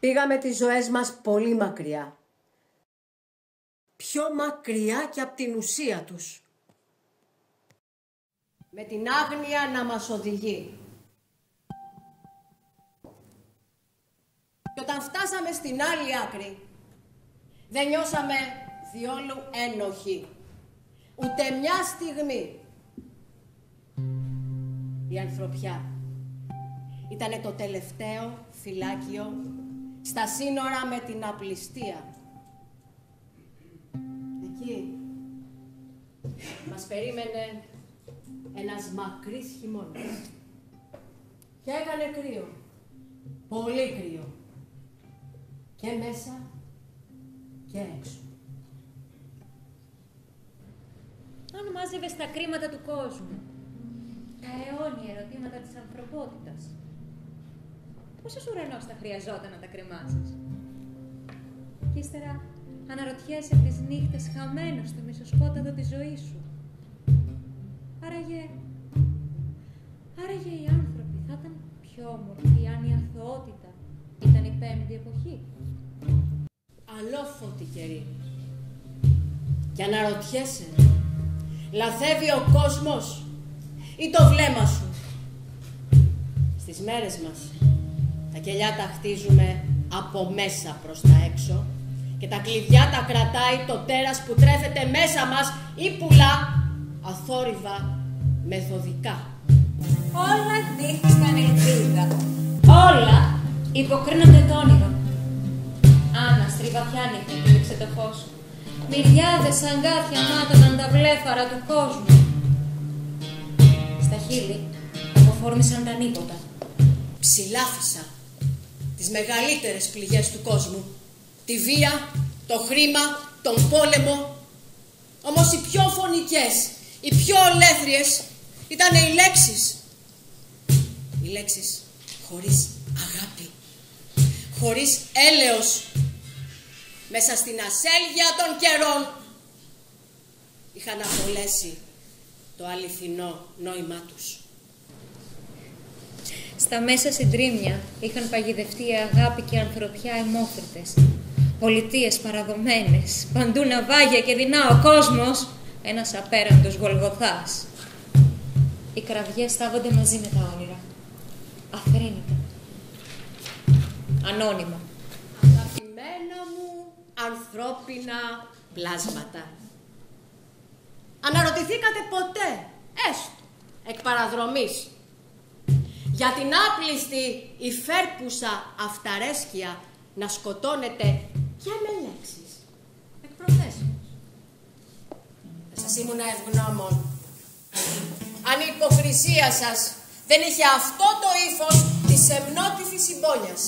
Πήγαμε τις ζωές μας πολύ μακριά. Πιο μακριά και από την ουσία τους. Με την άγνοια να μας οδηγεί. Και όταν φτάσαμε στην άλλη άκρη, δεν νιώσαμε διόλου ένοχοι. Ούτε μια στιγμή. Η ανθρωπιά ήτανε το τελευταίο φυλάκιο στα σύνορα με την απληστία. Εκεί μας περίμενε ένας μακρύς χειμώνας. Και έκανε κρύο. Πολύ κρύο. Και μέσα και έξω. Αν μάζευες τα κρίματα του κόσμου, τα αιώνια ερωτήματα της ανθρωπότητας, πόσος ουρανός θα χρειαζόταν να τα κρεμάσεις? Κι ύστερα αναρωτιέσαι τις νύχτες χαμένος στο μισοσκόταδο της ζωής σου. Άραγε οι άνθρωποι θα ήταν πιο όμορφοι αν η αθωότητα ήταν η πέμπτη εποχή. Αλόφωτη καιρή. Και αναρωτιέσαι, λαθεύει ο κόσμος ή το βλέμμα σου? Στις μέρες μας τα κελιά τα χτίζουμε από μέσα προς τα έξω και τα κλειδιά τα κρατάει το τέρας που τρέφεται μέσα μας ή πουλά αθόρυβα μεθοδικά. Όλα δείχνουν ελπίδα. Όλα υποκρίνονται το όνειρο. Άναστρη βαθιά νύχτα κοίταξε το φως. Μυριάδες αγκάθια μάτωναν τα βλέφαρα του κόσμου. Στα χείλη αποφόρμησαν τα νύποτα. Ψηλάφισα τις μεγαλύτερες πληγές του κόσμου. Τη βία, το χρήμα, τον πόλεμο. Όμως οι πιο φωνικές, οι πιο ολέθριες ήταν οι λέξεις. Οι λέξεις χωρίς αγάπη, χωρίς έλεος. Μέσα στην ασέλγεια των καιρών είχαν απολέσει το αληθινό νόημά τους. Στα μέσα συντρίμμια είχαν παγιδευτεί η αγάπη και η ανθρωπιά αιμόφρυτες. Πολιτείες παραδομένες, παντού ναυάγια και δεινά ο κόσμος, ένας απέραντος Γολγοθάς. Οι κραυγές στάβονται μαζί με τα όνειρα. Αφρύνητα. Ανώνυμα. Αγαπημένα μου ανθρώπινα πλάσματα. Αναρωτηθήκατε ποτέ, έστω εκ παραδρομής, για την άπλιστη υφέρπουσα αυταρέσκεια να σκοτώνετε και με λέξεις εκ προθέσεως? Θα σας ήμουν ευγνώμων αν η υποκρισία σας δεν είχε αυτό το ύφος της σεμνότυφης συμπόνιας.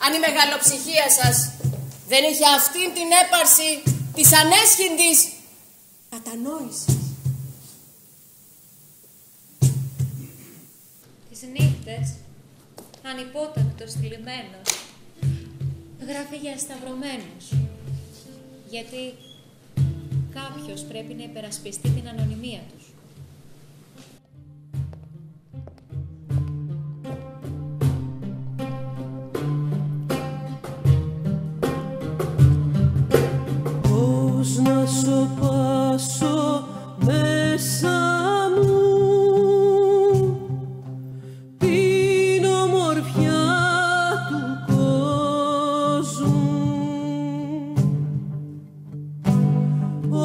Αν η μεγαλοψυχία σας δεν είχε αυτήν την έπαρση της ανέσχυντης κατανόησης. Τις νύχτες, ανυπότακτος θλιμμένος, γράφει για σταυρωμένους. Γιατί κάποιος πρέπει να υπερασπιστεί την ανωνυμία τους. Πώς να σωπάσω μέσα μου την ομορφιά του κόσμου. Ο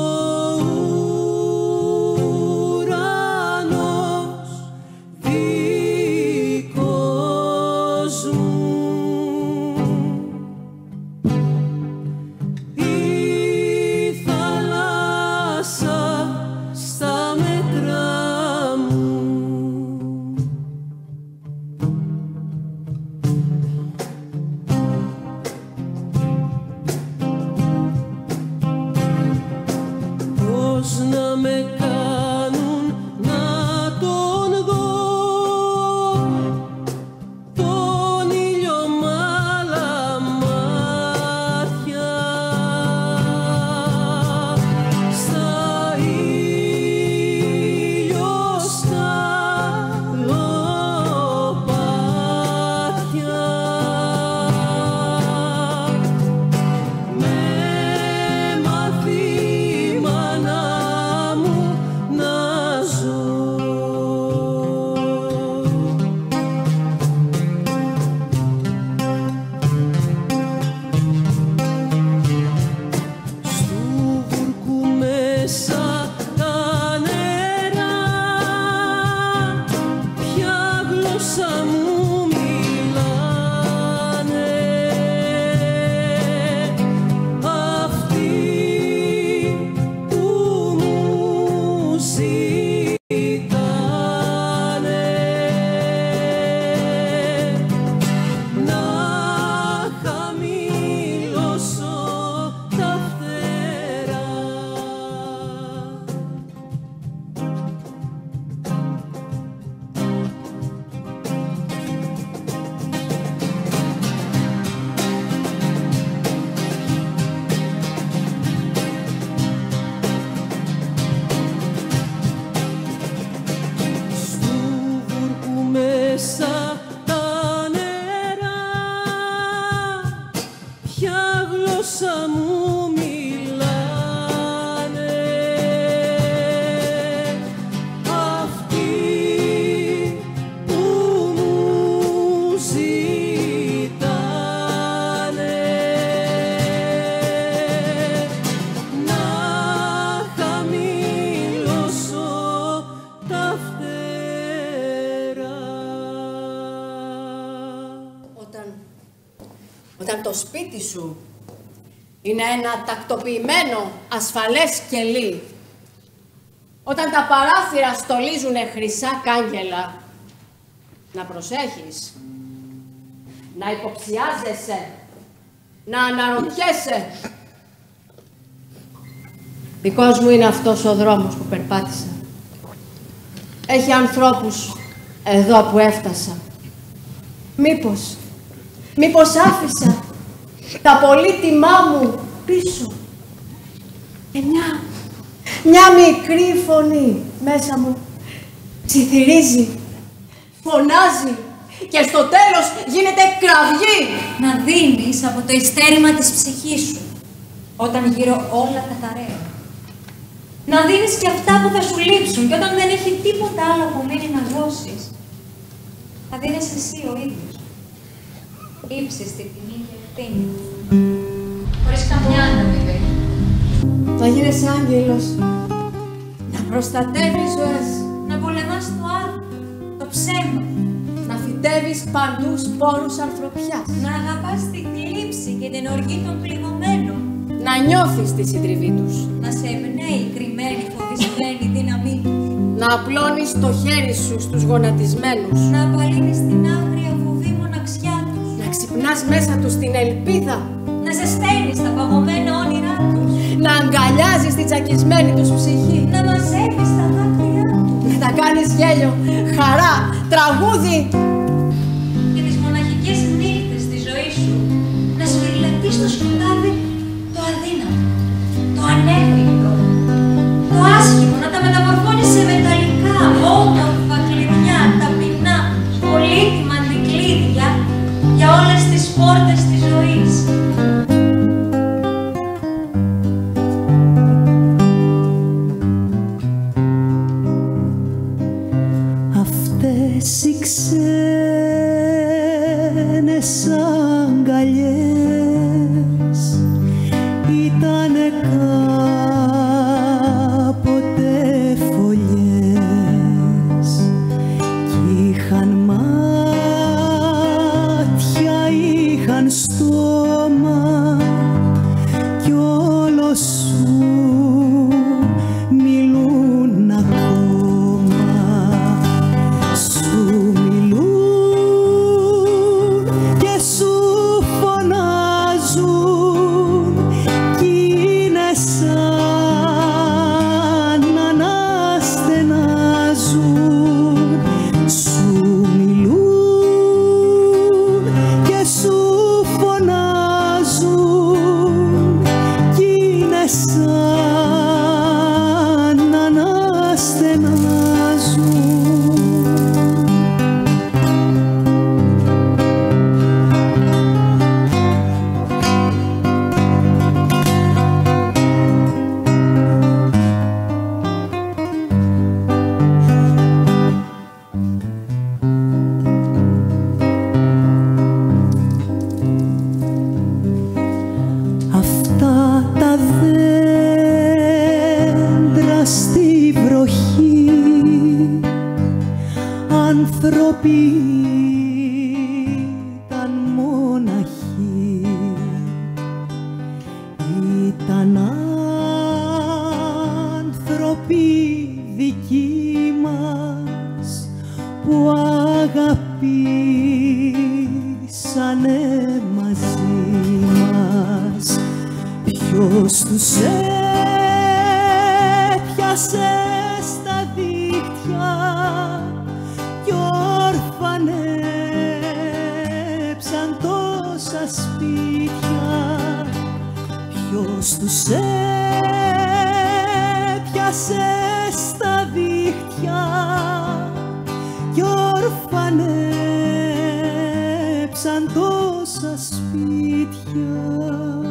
μέσα τα νερά, ποια γλώσσα μου μιλάνε, αυτοί που μου ζητάνε να χαμηλώσω τα φτερά. Όταν το σπίτι σου είναι ένα τακτοποιημένο, ασφαλές κελί, όταν τα παράθυρα στολίζουνε χρυσά κάγκελα, να προσέχεις, να υποψιάζεσαι, να αναρωτιέσαι. Δικός μου είναι αυτός ο δρόμος που περπάτησα. Έχει ανθρώπους εδώ που έφτασα. Μήπως άφησα τα πολύτιμά μου πίσω. Και μια μικρή φωνή μέσα μου ψιθυρίζει, φωνάζει και στο τέλος γίνεται κραυγή. Να δίνεις από το ειστέρημα της ψυχής σου, όταν γύρω όλα καταραίουν. Να δίνεις και αυτά που θα σου λείψουν και όταν δεν έχει τίποτα άλλο απομείνει να δώσεις, θα δίνεις εσύ ο ίδιος. Ύψιστη τιμή και ευθύνη, χωρίς καμιά ανταμοιβή. Να γίνεσαι άγγελος, να προστατεύεις ζωές, Να πολεμάς το άδειο, το ψέμα, να φυτεύεις παντού σπόρους ανθρωπιάς, να αγαπάς την θλίψη και την οργή των πληγωμένων, να νιώθεις τη συντριβή τους, να σε εμπνέει η κρυμμένη, φοβισμένη δύναμή τους, να απλώνεις το χέρι σου στους γονατισμένους, να απαλύνεις την άγρια βουβή μοναξιά τους, να ξυπνάς μέσα τους την ελπίδα, να ζεσταίνεις τα παγωμένα όνειρά τους, να αγκαλιάζεις την τσακισμένη τους ψυχή, να μαζεύεις τα δάκρυά τους να τα κάνεις γέλιο, χαρά, τραγούδι. και τις μοναχικές νύχτες στη ζωή σου να σφυριλατείς στο σκοτάδι το αδύναμο, το ανέφικτο, το άσχημο, να τα μεταμορφώνεις σε μεταλλικά, όμορφα κλειδιά, ταπεινά, πολύτιμα αντικλείδια για όλες τις πόρτες της ζωής. Αυτές οι ξένες αγκαλιές ήτανε κάποτε φωλιές κι είχαν μάτια, είχαν στόμα κι όλο σου μιλούν ακόμα. Σου μιλούν και σου φωνάζουν κι είναι σαν να αναστενάζουν. Σου μιλούν και σου φωνάζουν κι είναι σαν να αναστενάζουν. Αυτά τα δέντρα στη βροχή άνθρωποι ήταν μοναχοί, ήταν άνθρωποι δικοί μας που αγαπήσανε μαζί μας. Ποιος τους έπιασε στα δίχτυα κι ορφανέψαν τόσα σπίτια. Ποιος τους έπιασε στα δίχτυα κι ορφανέψαν τόσα σπίτια.